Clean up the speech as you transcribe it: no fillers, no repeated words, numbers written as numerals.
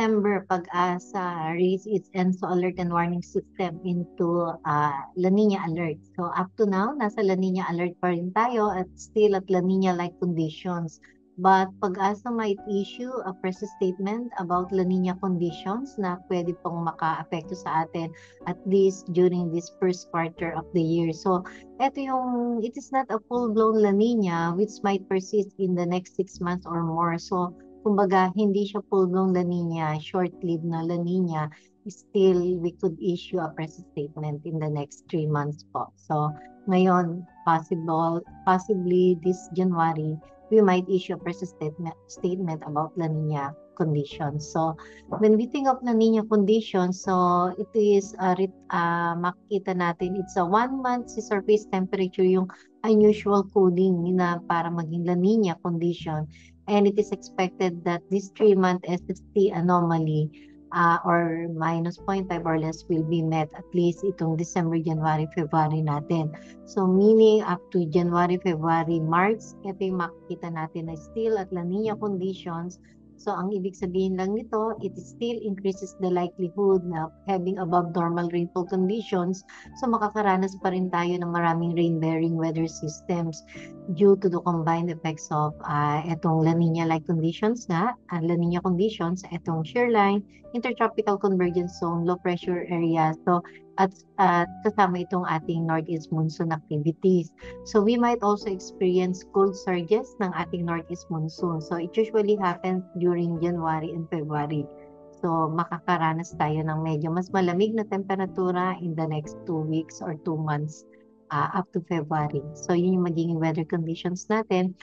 September, Pag-asa raised its ENSO alert and warning system into La Nina alert. So up to now, nasa La Nina alert pa rin tayo at still at La Nina-like conditions. But Pag-asa might issue a press statement about La Nina conditions na pwede pong maka-apekto sa atin at least during this first quarter of the year. So it is not a full-blown La Nina which might persist in the next 6 months or more. So kumbaga, hindi siya full-blown La Nina, short-lived na La Nina, still we could issue a press statement in the next 3 months po. So, ngayon, possibly this January, we might issue a press statement about La Nina conditions. So, when we think of La Nina conditions, so it is, makikita natin, it's a 1 month surface temperature, yung unusual cooling na para maging La Nina condition. And it is expected that this 3-month SST anomaly or minus 0.5 or less will be met at least itong December, January, February natin. So meaning up to January, February, March, ito yung makikita natin na still at La Nina conditions. So ang ibig sabihin lang nito, it still increases the likelihood na having above normal rainfall conditions. So makakaranas pa rin tayo ng maraming rain-bearing weather systems due to the combined effects of itong La Nina-like conditions La Nina conditions, itong shear line, intertropical convergence zone, low pressure area. So at kasama itong ating northeast monsoon activities. So we might also experience cold surges ng ating northeast monsoon. So it usually happens during January and February. So makakaranas tayo ng medyo mas malamig na temperatura in the next 2 weeks or 2 months up to February. So yun yung magiging weather conditions natin.